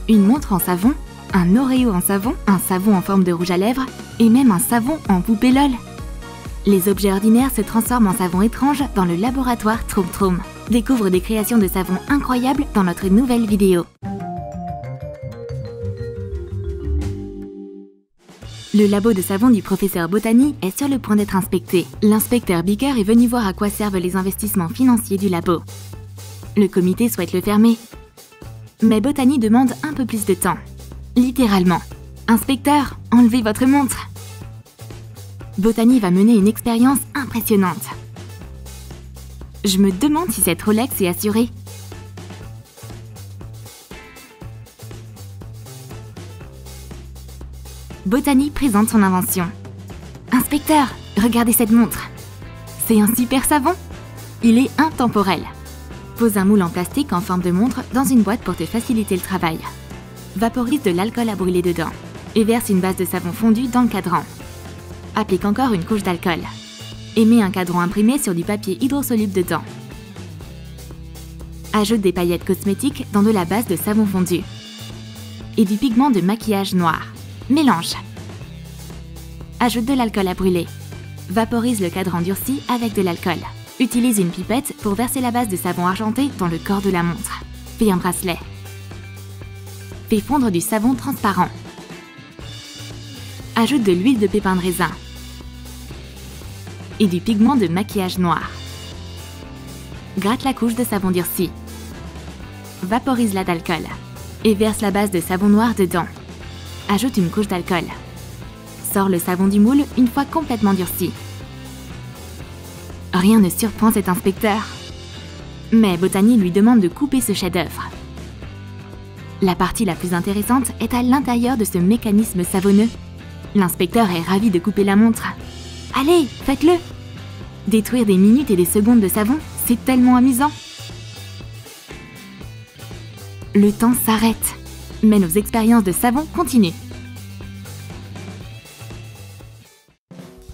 une montre en savon, un Oreo en savon, un savon en forme de rouge à lèvres et même un savon en poupée LOL. Les objets ordinaires se transforment en savons étranges dans le laboratoire Troom Troom. Découvre des créations de savons incroyables dans notre nouvelle vidéo. Le labo de savon du professeur Botany est sur le point d'être inspecté. L'inspecteur Beaker est venu voir à quoi servent les investissements financiers du labo. Le comité souhaite le fermer. Mais Botany demande un peu plus de temps. Littéralement. « Inspecteur, enlevez votre montre !» Botany va mener une expérience impressionnante. Je me demande si cette Rolex est assurée. Botany présente son invention. « Inspecteur, regardez cette montre. C'est un super savon. Il est intemporel. Pose un moule en plastique en forme de montre dans une boîte pour te faciliter le travail. Vaporise de l'alcool à brûler dedans et verse une base de savon fondu dans le cadran. Applique encore une couche d'alcool et mets un cadran imprimé sur du papier hydrosoluble dedans. Ajoute des paillettes cosmétiques dans de la base de savon fondu et du pigment de maquillage noir. Mélange. Ajoute de l'alcool à brûler. Vaporise le cadran durci avec de l'alcool. Utilise une pipette pour verser la base de savon argenté dans le corps de la montre. Fais un bracelet. Fais fondre du savon transparent. Ajoute de l'huile de pépin de raisin et du pigment de maquillage noir. Gratte la couche de savon durci. Vaporise-la d'alcool et verse la base de savon noir dedans. Ajoute une couche d'alcool. Sors le savon du moule une fois complètement durci. Rien ne surprend cet inspecteur. Mais Botany lui demande de couper ce chef-d'œuvre. La partie la plus intéressante est à l'intérieur de ce mécanisme savonneux. L'inspecteur est ravi de couper la montre. Allez, faites-le! Détruire des minutes et des secondes de savon, c'est tellement amusant. Le temps s'arrête, mais nos expériences de savon continuent.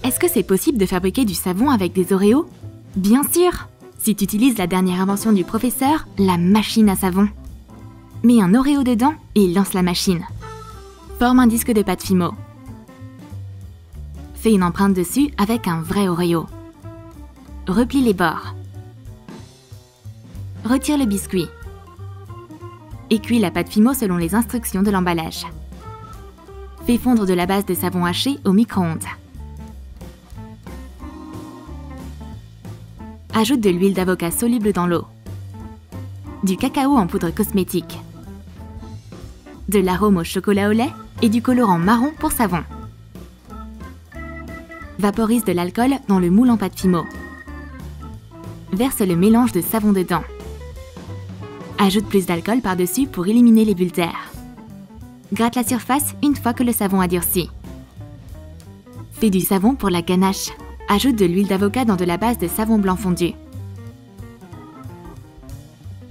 Est-ce que c'est possible de fabriquer du savon avec des Oreos? Bien sûr! Si tu utilises la dernière invention du professeur, la machine à savon. Mets un Oreo dedans et lance la machine. Forme un disque de pâte Fimo. Fais une empreinte dessus avec un vrai Oreo. Replie les bords. Retire le biscuit. Et cuis la pâte Fimo selon les instructions de l'emballage. Fais fondre de la base de savon haché au micro-ondes. Ajoute de l'huile d'avocat soluble dans l'eau. Du cacao en poudre cosmétique. De l'arôme au chocolat au lait et du colorant marron pour savon. Vaporise de l'alcool dans le moule en pâte Fimo. Verse le mélange de savon dedans. Ajoute plus d'alcool par-dessus pour éliminer les bulles d'air. Gratte la surface une fois que le savon a durci. Fais du savon pour la ganache. Ajoute de l'huile d'avocat dans de la base de savon blanc fondu.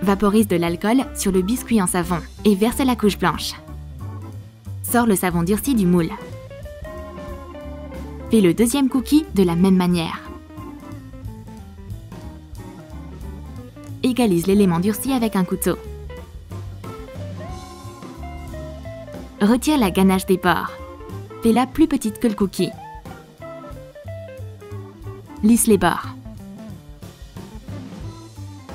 Vaporise de l'alcool sur le biscuit en savon et verse la couche blanche. Sors le savon durci du moule. Fais le deuxième cookie de la même manière. Égalise l'élément durci avec un couteau. Retire la ganache des bords. Fais-la plus petite que le cookie. Lisse les bords.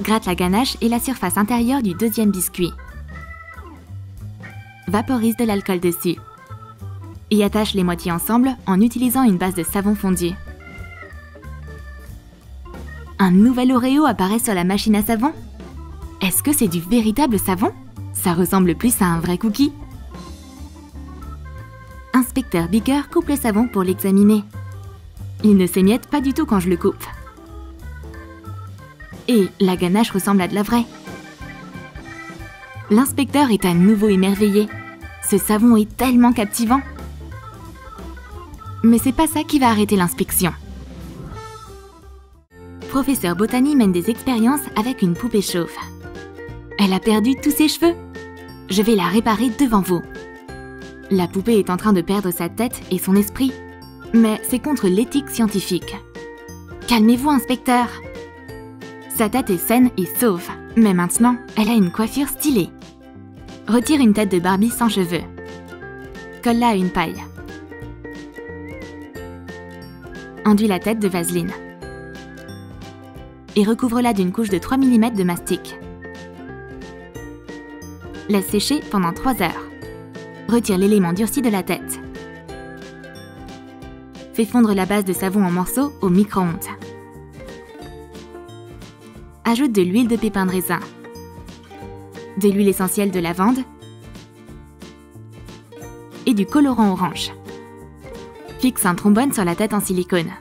Gratte la ganache et la surface intérieure du deuxième biscuit. Vaporise de l'alcool dessus. Et attache les moitiés ensemble en utilisant une base de savon fondu. Un nouvel Oreo apparaît sur la machine à savon. Est-ce que c'est du véritable savon? Ça ressemble plus à un vrai cookie. Inspecteur Beaker coupe le savon pour l'examiner. Il ne s'émiette pas du tout quand je le coupe. Et la ganache ressemble à de la vraie. L'inspecteur est à nouveau émerveillé. Ce savon est tellement captivant. Mais c'est pas ça qui va arrêter l'inspection. Professeur Botany mène des expériences avec une poupée chauve. Elle a perdu tous ses cheveux. Je vais la réparer devant vous. La poupée est en train de perdre sa tête et son esprit. Mais c'est contre l'éthique scientifique. Calmez-vous, inspecteur. Sa tête est saine et sauve. Mais maintenant, elle a une coiffure stylée. Retire une tête de Barbie sans cheveux. Colle-la à une paille. Enduis la tête de vaseline. Et recouvre-la d'une couche de 3 mm de mastic. Laisse sécher pendant 3 heures. Retire l'élément durci de la tête. Fais fondre la base de savon en morceaux au micro-ondes. Ajoute de l'huile de pépins de raisin, de l'huile essentielle de lavande et du colorant orange. Fixe un trombone sur la tête en silicone.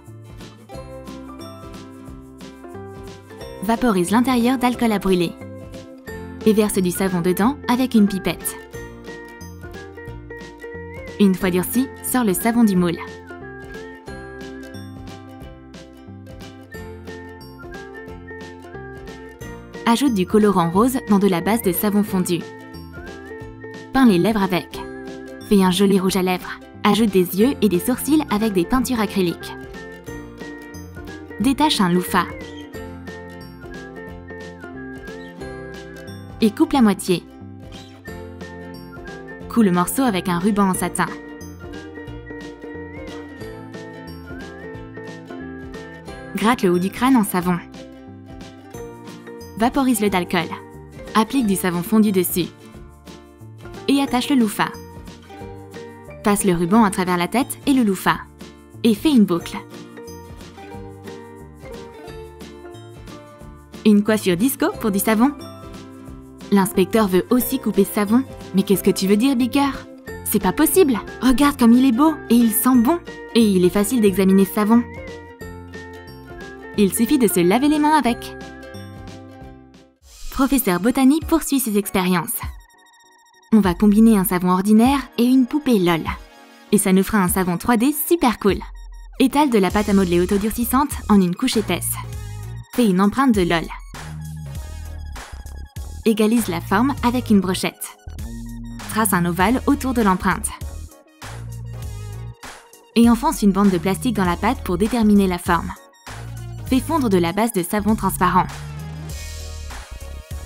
Vaporise l'intérieur d'alcool à brûler et verse du savon dedans avec une pipette. Une fois durci, sors le savon du moule. Ajoute du colorant rose dans de la base de savon fondu. Peins les lèvres avec. Fais un joli rouge à lèvres. Ajoute des yeux et des sourcils avec des peintures acryliques. Détache un loofah. Et coupe la moitié. Coule le morceau avec un ruban en satin. Gratte le haut du crâne en savon. Vaporise-le d'alcool. Applique du savon fondu dessus. Et attache le loofah. Passe le ruban à travers la tête et le loofah. Et fais une boucle. Une coiffure disco pour du savon. L'inspecteur veut aussi couper ce savon. Mais qu'est-ce que tu veux dire, Beaker? C'est pas possible! Regarde comme il est beau et il sent bon. Et il est facile d'examiner ce savon. Il suffit de se laver les mains avec. Professeur Botany poursuit ses expériences. On va combiner un savon ordinaire et une poupée LOL. Et ça nous fera un savon 3D super cool. Étale de la pâte à modeler autodurcissante en une couche épaisse. Fais une empreinte de LOL. Égalise la forme avec une brochette. Trace un ovale autour de l'empreinte. Et enfonce une bande de plastique dans la pâte pour déterminer la forme. Fais fondre de la base de savon transparent.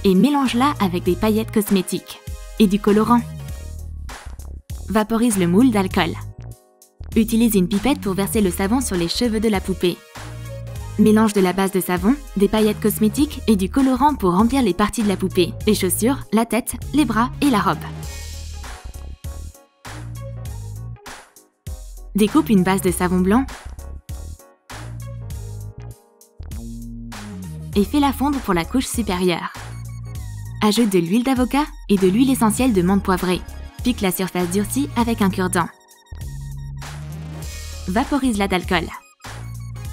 Et mélange-la avec des paillettes cosmétiques et du colorant. Vaporise le moule d'alcool. Utilise une pipette pour verser le savon sur les cheveux de la poupée. Mélange de la base de savon, des paillettes cosmétiques et du colorant pour remplir les parties de la poupée, les chaussures, la tête, les bras et la robe. Découpe une base de savon blanc et fais-la fondre pour la couche supérieure. Ajoute de l'huile d'avocat et de l'huile essentielle de menthe poivrée. Pique la surface durcie avec un cure-dent. Vaporise-la d'alcool.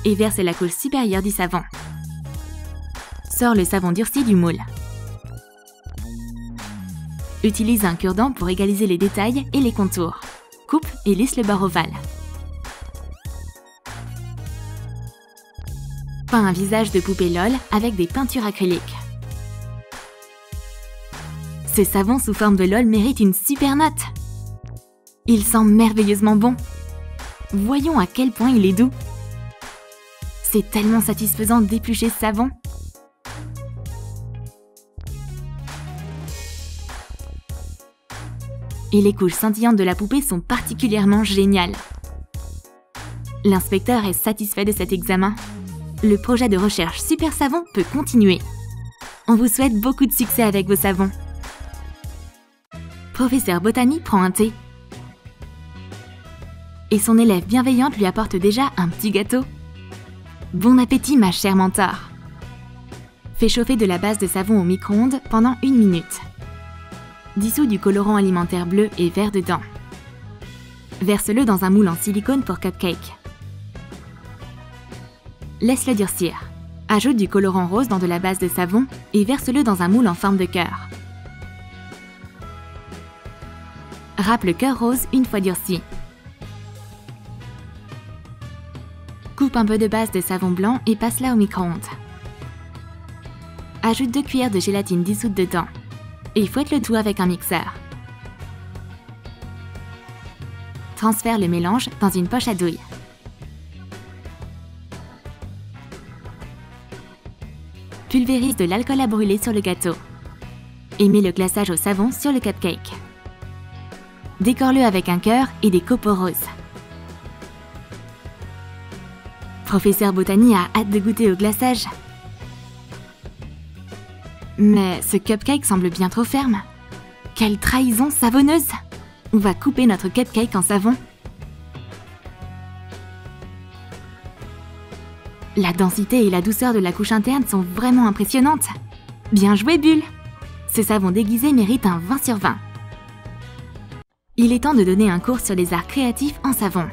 Et verse la couche supérieure du savon. Sors le savon durci du moule. Utilise un cure-dent pour égaliser les détails et les contours. Coupe et lisse le bord ovale. Peins un visage de poupée LOL avec des peintures acryliques. Ce savon sous forme de LOL mérite une super note. Il sent merveilleusement bon. Voyons à quel point il est doux. C'est tellement satisfaisant d'éplucher ce savon. Et les couches scintillantes de la poupée sont particulièrement géniales. L'inspecteur est satisfait de cet examen. Le projet de recherche Super Savon peut continuer. On vous souhaite beaucoup de succès avec vos savons. Professeur Botany prend un thé. Et son élève bienveillante lui apporte déjà un petit gâteau. Bon appétit, ma chère mentor. Fais chauffer de la base de savon au micro-ondes pendant 1 minute. Dissous du colorant alimentaire bleu et vert dedans. Verse-le dans un moule en silicone pour cupcake. Laisse-le durcir. Ajoute du colorant rose dans de la base de savon et verse-le dans un moule en forme de cœur. Râpe le cœur rose une fois durci. Coupe un peu de base de savon blanc et passe-la au micro-ondes. Ajoute 2 cuillères de gélatine dissoute dedans et fouette le tout avec un mixeur. Transfère le mélange dans une poche à douille. Pulvérise de l'alcool à brûler sur le gâteau. et mets le glaçage au savon sur le cupcake. Décore-le avec un cœur et des copeaux roses. Professeur Botany a hâte de goûter au glaçage. Mais ce cupcake semble bien trop ferme. Quelle trahison savonneuse! On va couper notre cupcake en savon. La densité et la douceur de la couche interne sont vraiment impressionnantes. Bien joué, Bulle! Ce savon déguisé mérite un 20 sur 20. Il est temps de donner un cours sur les arts créatifs en savon.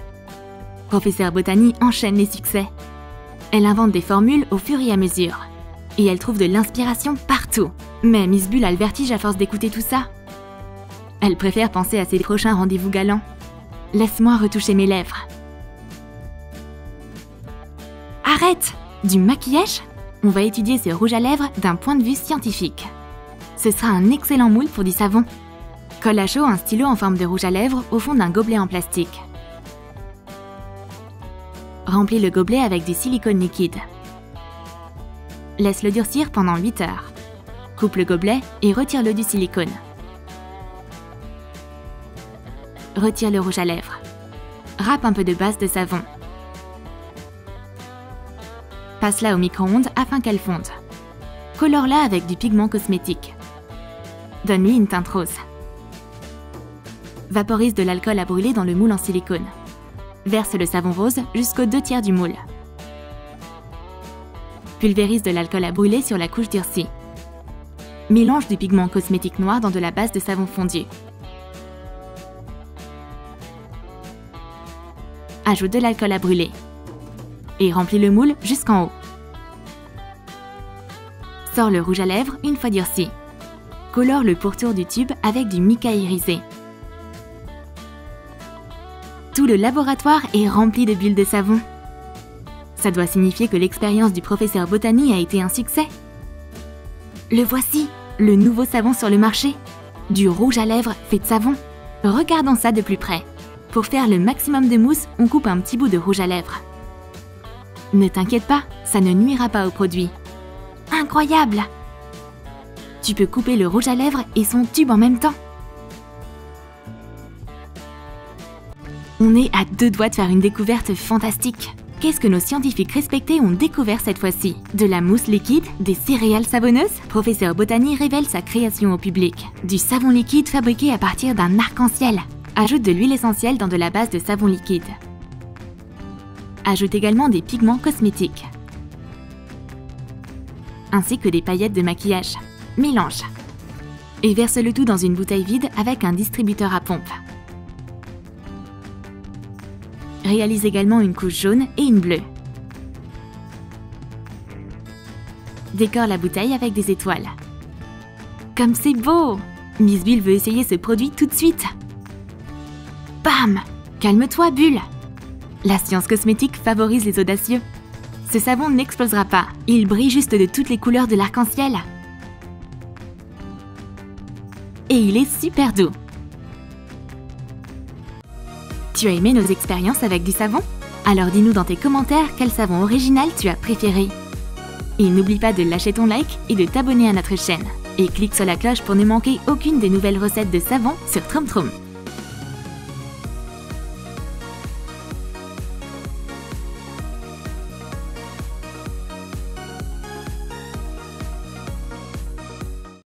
Professeur Botany enchaîne les succès. Elle invente des formules au fur et à mesure. Et elle trouve de l'inspiration partout. Mais Miss Bulle a le vertige à force d'écouter tout ça. Elle préfère penser à ses prochains rendez-vous galants. Laisse-moi retoucher mes lèvres. Arrête! Du maquillage? On va étudier ce rouge à lèvres d'un point de vue scientifique. Ce sera un excellent moule pour du savon. Colle à chaud un stylo en forme de rouge à lèvres au fond d'un gobelet en plastique. Remplis le gobelet avec du silicone liquide. Laisse-le durcir pendant 8 heures. Coupe le gobelet et retire-le du silicone. Retire le rouge à lèvres. Râpe un peu de base de savon. Passe-la au micro-ondes afin qu'elle fonde. Colore-la avec du pigment cosmétique. Donne-lui une teinte rose. Vaporise de l'alcool à brûler dans le moule en silicone. Verse le savon rose jusqu'aux 2/3 du moule. Pulvérise de l'alcool à brûler sur la couche durcie. Mélange du pigment cosmétique noir dans de la base de savon fondu. Ajoute de l'alcool à brûler. Et remplis le moule jusqu'en haut. Sors le rouge à lèvres une fois durci. Colore le pourtour du tube avec du mica irisé. Tout le laboratoire est rempli de bulles de savon. Ça doit signifier que l'expérience du professeur Botany a été un succès. Le voici, le nouveau savon sur le marché. Du rouge à lèvres fait de savon. Regardons ça de plus près. Pour faire le maximum de mousse, on coupe un petit bout de rouge à lèvres. Ne t'inquiète pas, ça ne nuira pas au produit. Incroyable! Tu peux couper le rouge à lèvres et son tube en même temps. On est à 2 doigts de faire une découverte fantastique. Qu'est-ce que nos scientifiques respectés ont découvert cette fois-ci? De la mousse liquide? Des céréales savonneuses? Professeur Botany révèle sa création au public. Du savon liquide fabriqué à partir d'un arc-en-ciel. Ajoute de l'huile essentielle dans de la base de savon liquide. Ajoute également des pigments cosmétiques. Ainsi que des paillettes de maquillage. Mélange. Et verse le tout dans une bouteille vide avec un distributeur à pompe. Réalise également une couche jaune et une bleue. Décore la bouteille avec des étoiles. Comme c'est beau! Miss Bulle veut essayer ce produit tout de suite. Bam! Calme-toi, Bulle! La science cosmétique favorise les audacieux. Ce savon n'explosera pas, il brille juste de toutes les couleurs de l'arc-en-ciel. Et il est super doux. Tu as aimé nos expériences avec du savon? Alors dis-nous dans tes commentaires quel savon original tu as préféré. Et n'oublie pas de lâcher ton like et de t'abonner à notre chaîne. Et clique sur la cloche pour ne manquer aucune des nouvelles recettes de savon sur Troum Troum.